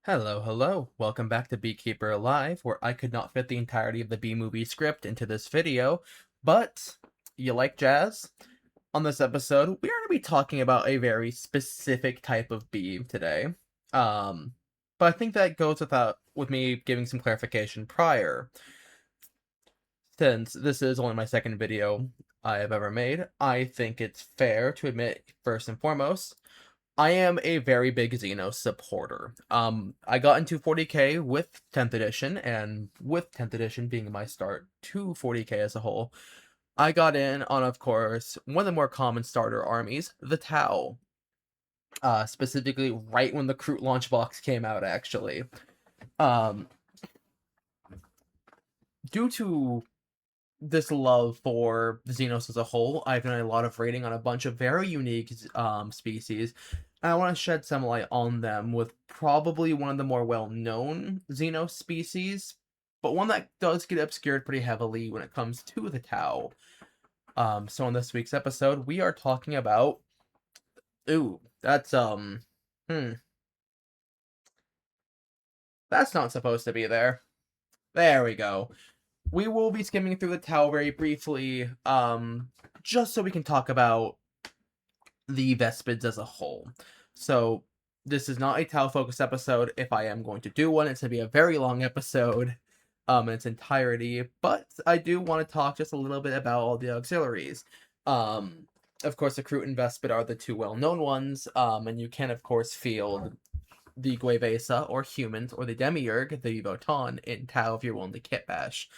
Hello, hello. Welcome back to Beekeeper Alive, where I could not fit the entirety of the Bee Movie script into this video, but you like jazz? On this episode, we are going to be talking about a very specific type of bee today. Um, but I think that goes with me giving some clarification prior. Since this is only my second video I have ever made, I think it's fair to admit, first and foremost, I am a very big Xeno supporter. I got into 40k with 10th edition, and with 10th edition being my start to 40k as a whole, I got in on, of course, one of the more common starter armies, the Tau. Specifically, right when the Kroot launch box came out, actually. Um, due to this love for the Xenos as a whole, I've done a lot of rating on a bunch of very unique species. And I want to shed some light on them with probably one of the more well-known Xenos species, but one that does get obscured pretty heavily when it comes to the Tau. So in this week's episode, we are talking about... Ooh, Hmm. That's not supposed to be there. There we go. We will be skimming through the Tau very briefly, just so we can talk about the Vespids as a whole. So, this is not a Tau-focused episode. If I am going to do one, it's going to be a very long episode, in its entirety, but I do want to talk just a little bit about all the auxiliaries. Um, of course, the Kroot and Vespid are the two well-known ones, and you can, of course, field the Guevesa, or humans, or the Demiurge, the Votan, in Tau if you're willing to kit bash.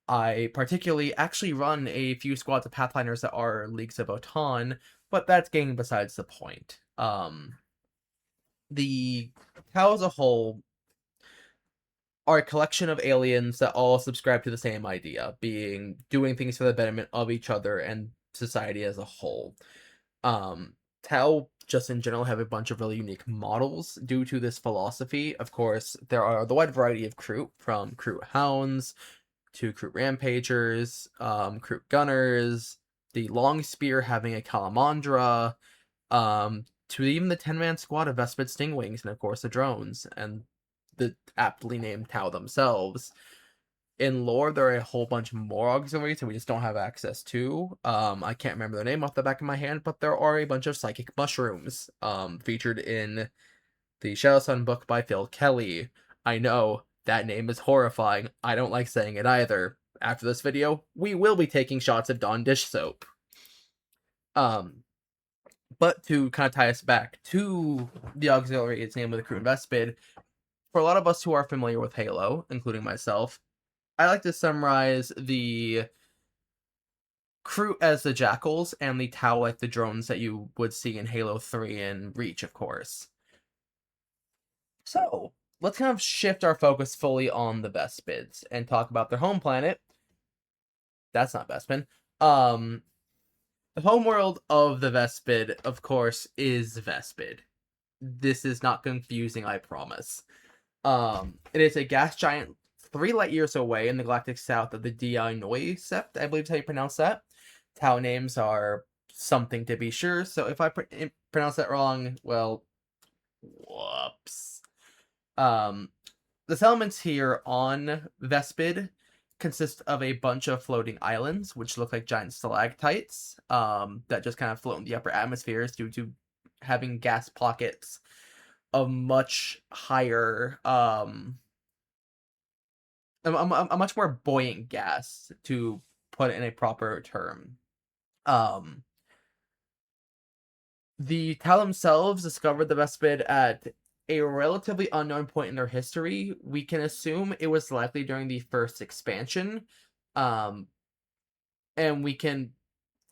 I particularly actually run a few squads of Pathfinders that are Leagues of Votan, but that's getting besides the point. The Tau as a whole are a collection of aliens that all subscribe to the same idea, being doing things for the betterment of each other and society as a whole. Tau, just in general, have a bunch of really unique models due to this philosophy. Of course, there are the wide variety of Kroot, from Kroot Hounds to Kroot Rampagers, Kroot Gunners, the Long Spear having a Calamandra, to even the 10-man squad of Vespid Stingwings, and of course the drones, and the aptly named Tau themselves. In lore, there are a whole bunch more auxiliaries that we just don't have access to. I can't remember their name off the back of my hand, but there are a bunch of psychic mushrooms, featured in the Shadow Sun book by Phil Kelly. I know, that name is horrifying. I don't like saying it either. After this video, we will be taking shots of Dawn dish soap. Um, but to kind of tie us back to the auxiliary, its name of the Kroot and Vespid, for a lot of us who are familiar with Halo, including myself, I like to summarize the Kroot as the jackals and the Tau like the drones that you would see in Halo 3 and Reach, of course. So, let's kind of shift our focus fully on the Vespids and talk about their home planet. That's not Bespin. Um, the homeworld of the Vespid, of course, is Vespid. This is not confusing, I promise. It is a gas giant 3 light years away in the galactic south of the Noi Sept, I believe is how you pronounce that. Tau names are something to be sure, so if I pronounce that wrong, well, whoops. Um, the settlements here on Vespid consist of a bunch of floating islands, which look like giant stalactites, that just kind of float in the upper atmospheres due to having gas pockets of much higher, a much more buoyant gas, to put it in a proper term. Um, the Tau themselves discovered the Vespid at a relatively unknown point in their history. We can assume it was likely during the first expansion. Um, and we can,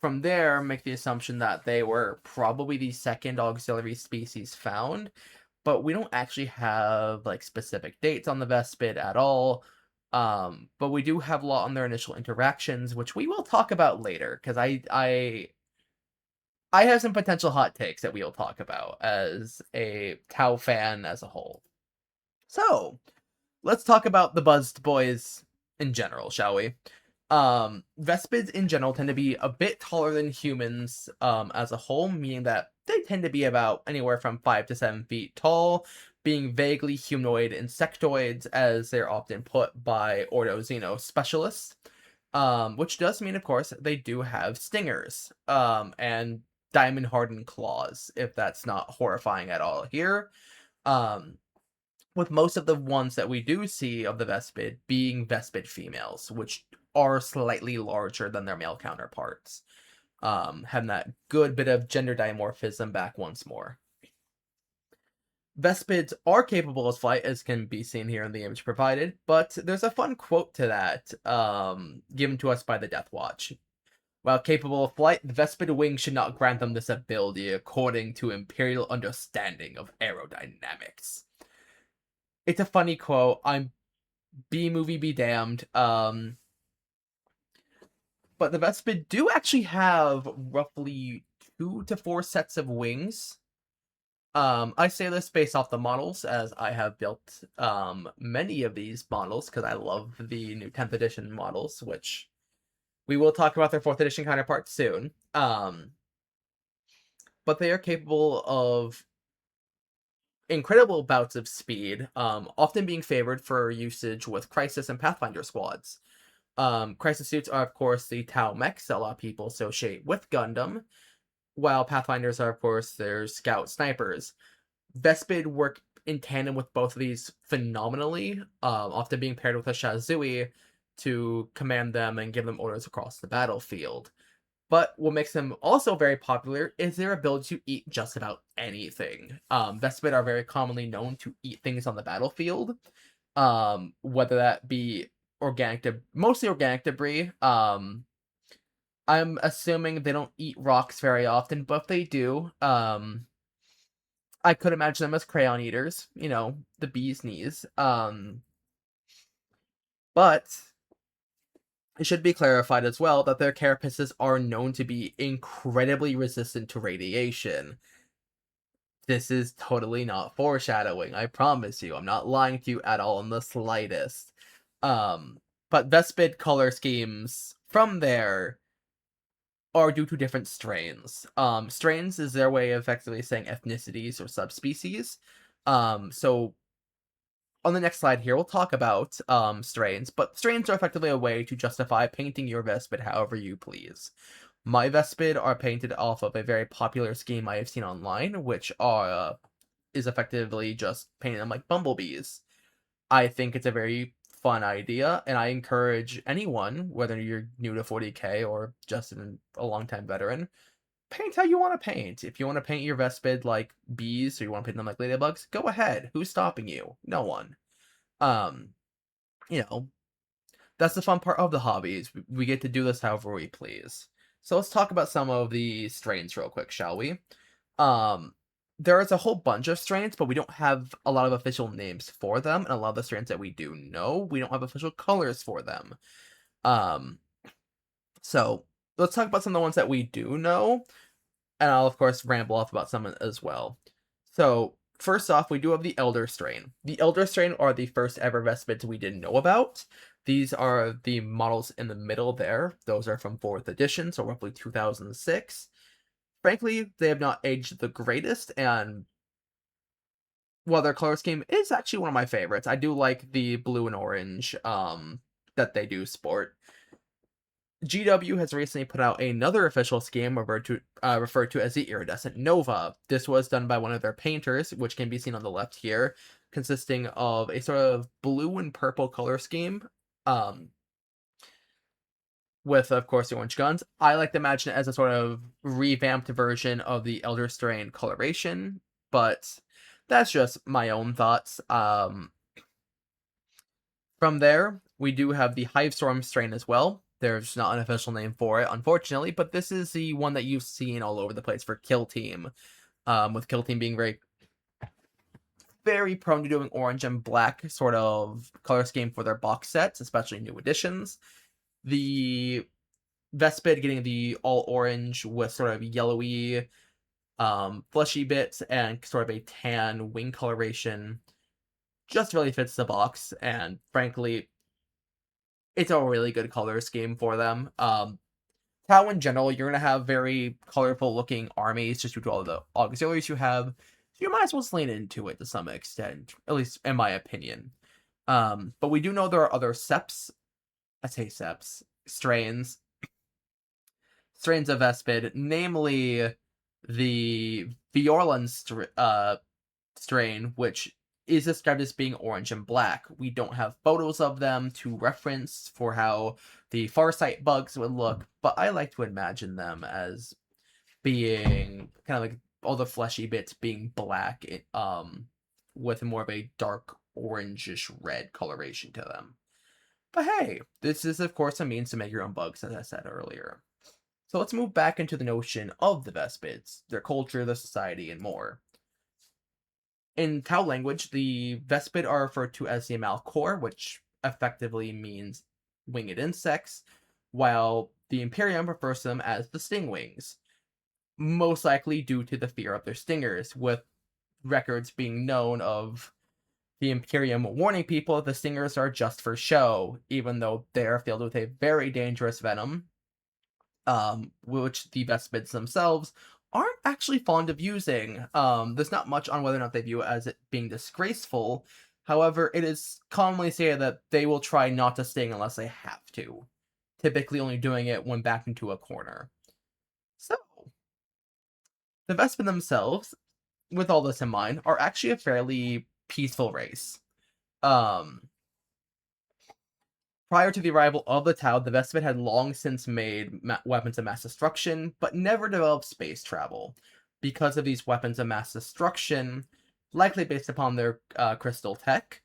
from there, make the assumption that they were probably the second auxiliary species found. But we don't actually have like specific dates on the Vespid at all. But we do have a lot on their initial interactions, which we will talk about later, because I have some potential hot takes that we will talk about as a Tau fan as a whole. So, let's talk about the Buzzed Boys in general, shall we? Vespids in general tend to be a bit taller than humans, as a whole, meaning that they tend to be about anywhere from 5 to 7 feet tall, being vaguely humanoid insectoids, as they're often put by Ordo Xeno specialists. Which does mean, of course, they do have stingers, and diamond-hardened claws, if that's not horrifying at all here. Um, with most of the ones that we do see of the Vespid being Vespid females, which are slightly larger than their male counterparts. Having that good bit of gender dimorphism back once more. Vespids are capable of flight, as can be seen here in the image provided, but there's a fun quote to that, given to us by the Death Watch. While capable of flight, the Vespid wings should not grant them this ability according to imperial understanding of aerodynamics. It's a funny quote. I'm B-movie be damned. But the Vespid do actually have roughly 2 to 4 sets of wings. I say this based off the models, as I have built many of these models because I love the new 10th edition models, which we will talk about their 4th edition counterparts soon. But they are capable of incredible bouts of speed, often being favored for usage with Crisis and Pathfinder squads. Crisis suits are, of course, the Tau mechs that a lot of people associate with Gundam, while Pathfinders are, of course, their scout snipers. Vespid work in tandem with both of these phenomenally, often being paired with a Shazui to command them and give them orders across the battlefield. But what makes them also very popular is their ability to eat just about anything. Vespid are very commonly known to eat things on the battlefield, whether that be mostly organic debris. I'm assuming they don't eat rocks very often, but if they do, I could imagine them as crayon eaters, the bee's knees. But it should be clarified as well that their carapaces are known to be incredibly resistant to radiation. This is totally not foreshadowing, I promise you. I'm not lying to you at all in the slightest. But Vespid color schemes from there are due to different strains. Strains is their way of effectively saying ethnicities or subspecies. So on the next slide here, we'll talk about strains, but strains are effectively a way to justify painting your Vespid however you please. My Vespid are painted off of a very popular scheme I have seen online, which is effectively just painting them like bumblebees. I think it's a very fun idea, and I encourage anyone, whether you're new to 40k or just a long-time veteran, paint how you want to paint. If you want to paint your Vespid like bees, or you want to paint them like ladybugs, go ahead. Who's stopping you? No one. Um, you know, that's the fun part of the hobby, is we get to do this however we please. So let's talk about some of the strains real quick, shall we? Um, there is a whole bunch of strains, but we don't have a lot of official names for them, and a lot of the strains that we do know, we don't have official colors for them. Um, so let's talk about some of the ones that we do know, and I'll of course ramble off about some as well. So first off, we do have the Elder Strain. The Elder Strain are the first ever Vespids we didn't know about. These are the models in the middle there. Those are from 4th edition, so roughly 2006. Frankly, they have not aged the greatest, and while their color scheme is actually one of my favorites, I do like the blue and orange that they do sport. GW has recently put out another official scheme referred to as the Iridescent Nova. This was done by one of their painters, which can be seen on the left here, consisting of a sort of blue and purple color scheme, with, of course, the orange guns. I like to imagine it as a sort of revamped version of the Elder Strain coloration, but that's just my own thoughts. From there, we do have the Hivestorm strain as well. There's not an official name for it, unfortunately, but this is the one that you've seen all over the place for Kill Team. With Kill Team being very, very prone to doing orange and black sort of color scheme for their box sets, especially new editions. The Vespid getting the all orange with sort of yellowy, fleshy bits and sort of a tan wing coloration just really fits the box, and frankly, it's a really good color scheme for them. Tau in general, you're gonna have very colorful looking armies just due to all the auxiliaries you have. You might as well lean into it to some extent, at least in my opinion. But we do know there are other strains, strains of Vespid, namely the strain, which is described as being orange and black. We don't have photos of them to reference for how the Farsight bugs would look, but I like to imagine them as being kind of like all the fleshy bits being black, with more of a dark orangish red coloration to them. But hey, this is of course a means to make your own bugs, as I said earlier. So let's move back into the notion of the Vespids, their culture, their society, and more. In Tau language, the Vespid are referred to as the Amalcor, which effectively means winged insects, while the Imperium refers to them as the Stingwings, most likely due to the fear of their stingers, with records being known of the Imperium warning people that the stingers are just for show, even though they are filled with a very dangerous venom, which the Vespids themselves aren't actually fond of using. There's not much on whether or not they view it as it being disgraceful. However, it is commonly stated that they will try not to sting unless they have to, typically only doing it when backed into a corner. So, the Vespid themselves, with all this in mind, are actually a fairly peaceful race. Prior to the arrival of the Tau, the Vespid had long since made weapons of mass destruction, but never developed space travel. Because of these weapons of mass destruction, likely based upon their crystal tech,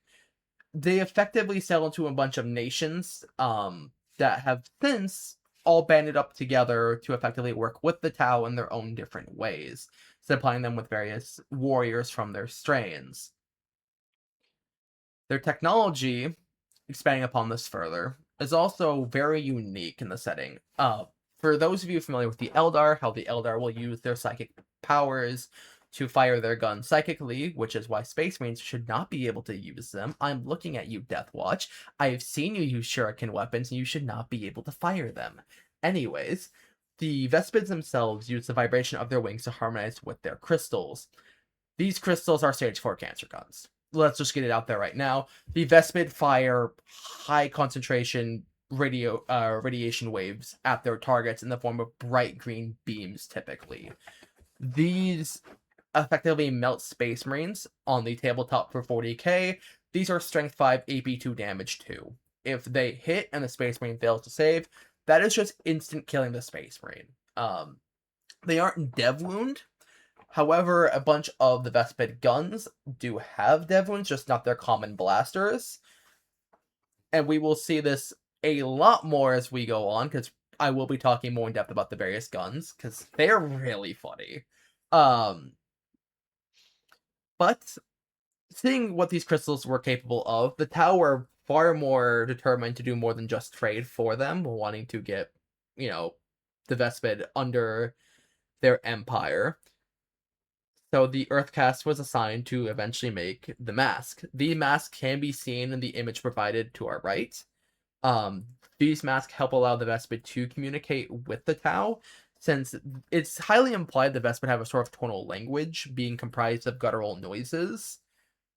they effectively sell into a bunch of nations that have since all banded up together to effectively work with the Tau in their own different ways, supplying them with various warriors from their strains. Their technology, expanding upon this further, is also very unique in the setting. For those of you familiar with the Eldar, how the Eldar will use their psychic powers to fire their guns psychically, which is why Space Marines should not be able to use them. I'm looking at you, Deathwatch. I have seen you use shuriken weapons, and you should not be able to fire them. Anyways, the Vespids themselves use the vibration of their wings to harmonize with their crystals. These crystals are stage 4 cancer guns. Let's just get it out there right now. The Vespid fire high concentration radiation waves at their targets in the form of bright green beams, typically. These effectively melt Space Marines on the tabletop for 40k. These are Strength 5 AP2 damage 2. If they hit and the Space Marine fails to save, that is just instant killing the Space Marine. They aren't Dev Wound. However, a bunch of the Vespid guns do have Dev Wounds, just not their common blasters. And we will see this a lot more as we go on, because I will be talking more in depth about the various guns, because they're really funny. But seeing what these crystals were capable of, the Tau were far more determined to do more than just trade for them, wanting to get, the Vespid under their empire. So the Earthcast was assigned to eventually make the mask. The mask can be seen in the image provided to our right. These masks help allow the Vespid to communicate with the Tau, since it's highly implied the Vespid have a sort of tonal language, being comprised of guttural noises.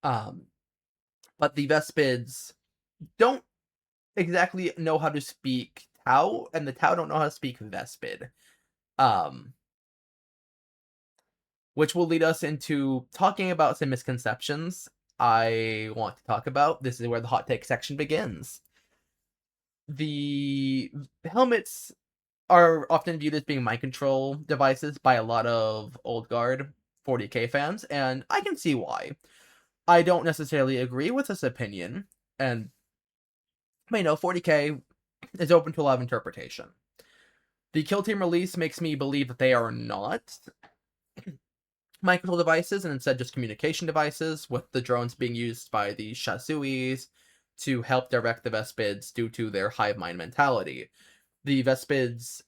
But the Vespids don't exactly know how to speak Tau, and the Tau don't know how to speak Vespid. Which will lead us into talking about some misconceptions I want to talk about. This is where the hot take section begins. The helmets are often viewed as being mind control devices by a lot of old guard 40k fans, and I can see why. I don't necessarily agree with this opinion, and 40k is open to a lot of interpretation. The Kill Team release makes me believe that they are not mind control devices, and instead just communication devices, with the drones being used by the Shasuis to help direct the Vespids due to their hive mind mentality. The Vespids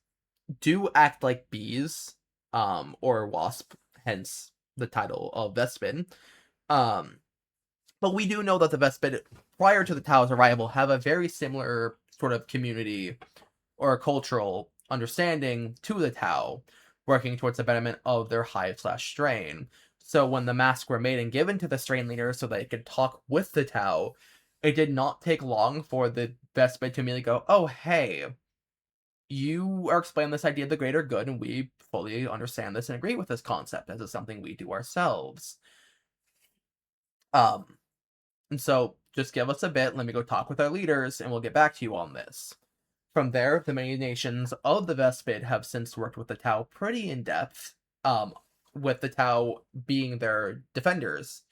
do act like bees, or wasp, hence the title of Vespid. But we do know that the Vespid, prior to the Tau's arrival, have a very similar sort of community or cultural understanding to the Tau, working towards the betterment of their hive/strain. So when the masks were made and given to the strain leader so they could talk with the Tau, it did not take long for the Vespid to immediately go, "Oh, hey, you are explaining this idea of the greater good, and we fully understand this and agree with this concept as it's something we do ourselves." Um, and so just give us a bit, let me go talk with our leaders, and we'll get back to you on this. From there, the many nations of the Vespid have since worked with the Tau pretty in depth, um, with the Tau being their defenders,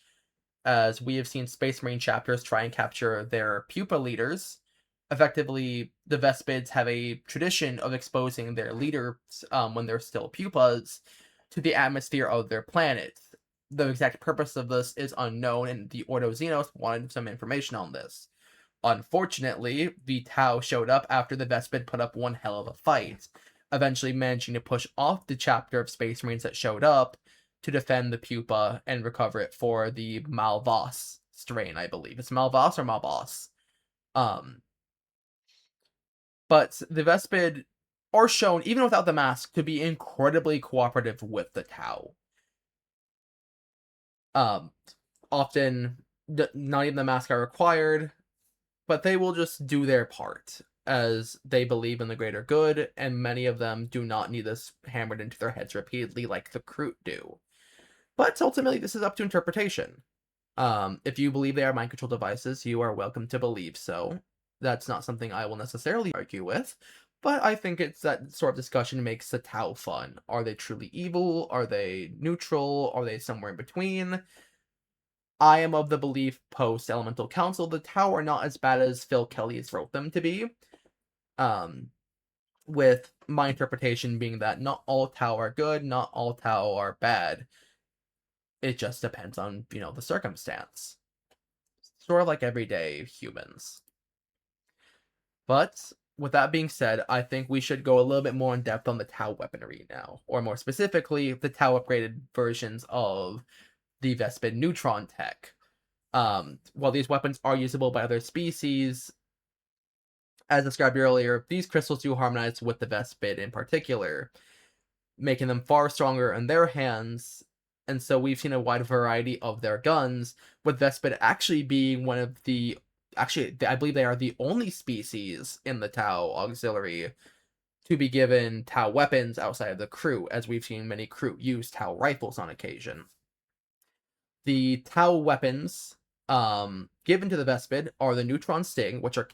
as we have seen Space Marine chapters try and capture their pupa leaders. Effectively, the Vespids have a tradition of exposing their leaders, when they're still pupas, to the atmosphere of their planet. The exact purpose of this is unknown, and the Ordo Xenos wanted some information on this. Unfortunately, the Tau showed up after the Vespid put up one hell of a fight, eventually managing to push off the chapter of Space Marines that showed up to defend the pupa and recover it for the Malvas strain, I believe. It's Malvas or Malvas. Um, but the Vespid are shown, even without the mask, to be incredibly cooperative with the Tau. Um, Often, not even the mask are required, but they will just do their part, as they believe in the greater good, and many of them do not need this hammered into their heads repeatedly like the Kroot do. But ultimately, this is up to interpretation. If you believe they are mind control devices, you are welcome to believe so. That's not something I will necessarily argue with, but I think it's that sort of discussion makes the Tau fun. Are they truly evil? Are they neutral? Are they somewhere in between? I am of the belief post Elemental Council, the Tau are not as bad as Phil Kelly has wrote them to be. Um, with my interpretation being that not all Tau are good, not all Tau are bad. It just depends on, the circumstance. Sort of like everyday humans. But with that being said, I think we should go a little bit more in depth on the Tau weaponry now, or more specifically, the Tau upgraded versions of the Vespid neutron tech. While these weapons are usable by other species, as described earlier, these crystals do harmonize with the Vespid in particular, making them far stronger in their hands. And so we've seen a wide variety of their guns, with Vespid actually being one of the. Actually, I believe they are the only species in the Tau Auxiliary to be given Tau weapons outside of the crew, as we've seen many crew use Tau rifles on occasion. The Tau weapons given to the Vespid are the Neutron Sting, which are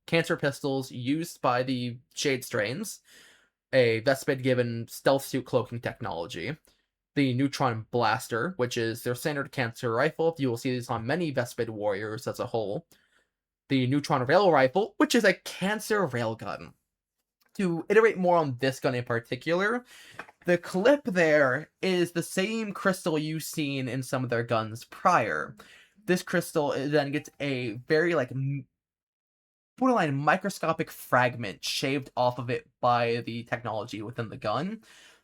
cancer pistols used by the Shade Strains, a Vespid given stealth suit cloaking technology, the Neutron Blaster, which is their standard cancer rifle. You will see these on many Vespid warriors as a whole. The Neutron Rail Rifle, which is a cancer railgun. To iterate more on this gun in particular, the clip there is the same crystal you've seen in some of their guns prior. This crystal then gets a very, borderline microscopic fragment shaved off of it by the technology within the gun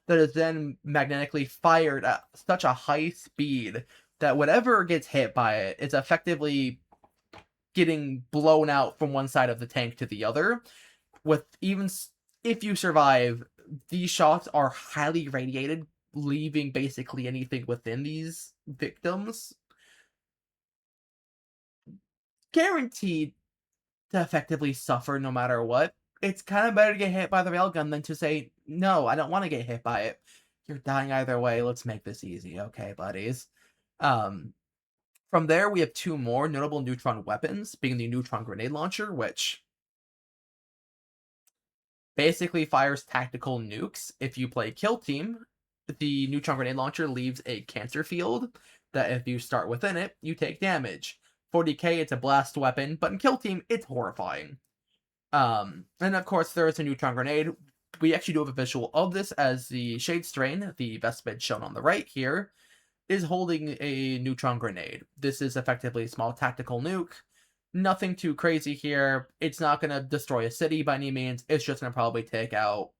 that is then magnetically fired at such a high speed that whatever gets hit by it is effectively getting blown out from one side of the tank to the other. With even if you survive, these shots are highly radiated, leaving basically anything within these victims guaranteed to effectively suffer no matter what. It's kind of better to get hit by the railgun than to say, no, I don't want to get hit by it. You're dying either way. Let's make this easy. Okay, buddies. Um, from there, we have two more notable neutron weapons, being the neutron grenade launcher, which basically fires tactical nukes. If you play Kill Team, the neutron grenade launcher leaves a cancer field that if you start within it, you take damage. 40k, it's a blast weapon, but in Kill Team, it's horrifying. And of course, there is a neutron grenade. We actually do have a visual of this as the Shade Strain, the Vespid shown on the right here, is holding a neutron grenade. This is effectively a small tactical nuke. Nothing too crazy here. It's not going to destroy a city by any means. It's just going to probably take out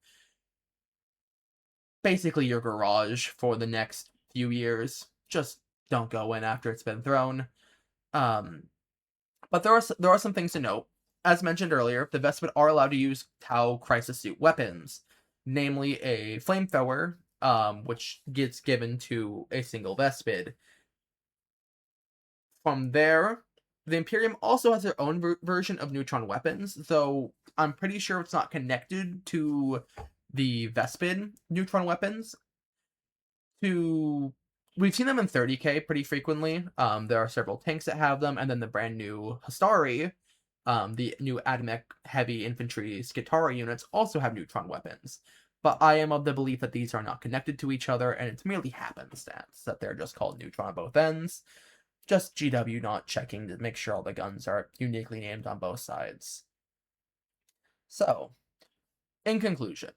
basically your garage for the next few years. Just don't go in after it's been thrown. But there are some things to note. As mentioned earlier, the Vespid are allowed to use Tau Crisis Suit weapons, namely a flamethrower which gets given to a single Vespid. From there, the Imperium also has their own version of neutron weapons, though I'm pretty sure it's not connected to the Vespid neutron weapons. To We've seen them in 30k pretty frequently. There are several tanks that have them, and then the brand new Hastari, the new Atomic Heavy Infantry Skitara units also have neutron weapons. But I am of the belief that these are not connected to each other, and it's merely happenstance that they're just called neutron on both ends. Just GW not checking to make sure all the guns are uniquely named on both sides. So, in conclusion,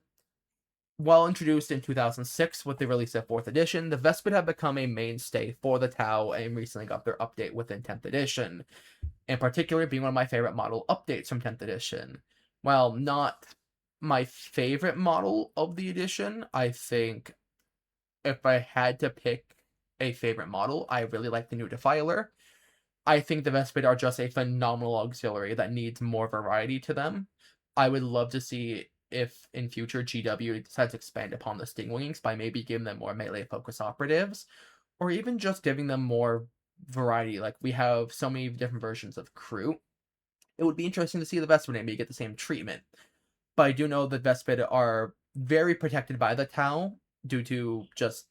while introduced in 2006 with the release of 4th edition, the Vespid have become a mainstay for the Tau and recently got their update within 10th edition, in particular being one of my favorite model updates from 10th edition. While not my favorite model of the edition, I think if I had to pick a favorite model, I really like the new Defiler. I think the Vespid are just a phenomenal auxiliary that needs more variety to them. I would love to see if in future GW decides to expand upon the Stingwings by maybe giving them more melee focus operatives, or even just giving them more variety. Like, we have so many different versions of crew. It would be interesting to see the Vespid maybe get the same treatment. But I do know that Vespid are very protected by the Tau due to just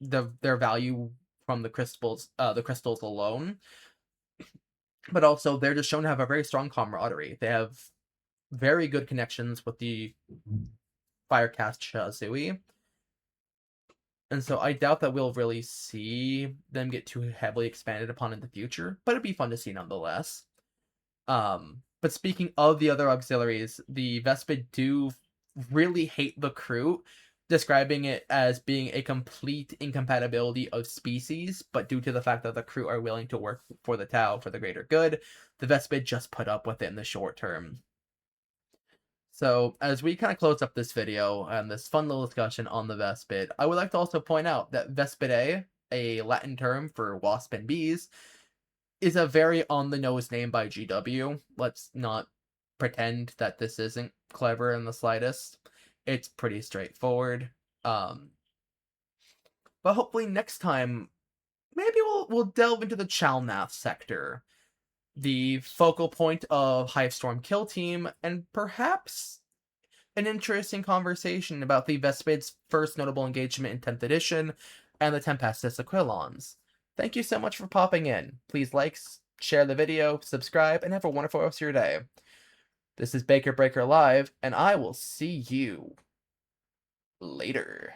their value from the crystals alone. But also, they're just shown to have a very strong camaraderie. They have very good connections with the Firecast Shazui. And so I doubt that we'll really see them get too heavily expanded upon in the future, but it'd be fun to see nonetheless. But speaking of the other auxiliaries, the Vespid do really hate the crew, describing it as being a complete incompatibility of species, but due to the fact that the crew are willing to work for the Tau for the greater good, the Vespid just put up with it in the short term. So, as we kind of close up this video and this fun little discussion on the Vespid, I would like to also point out that Vespidae, a Latin term for wasp and bees, is a very on-the-nose name by GW. Let's not pretend that this isn't clever in the slightest. It's pretty straightforward. But hopefully next time, maybe we'll delve into the Chalnath sector, the focal point of Hivestorm Kill Team, and perhaps an interesting conversation about the Vespid's first notable engagement in 10th edition and the Tempestus Aquilons. Thank you so much for popping in. Please like, share the video, subscribe, and have a wonderful rest of your day. This is Baker Breaker Live, and I will see you later.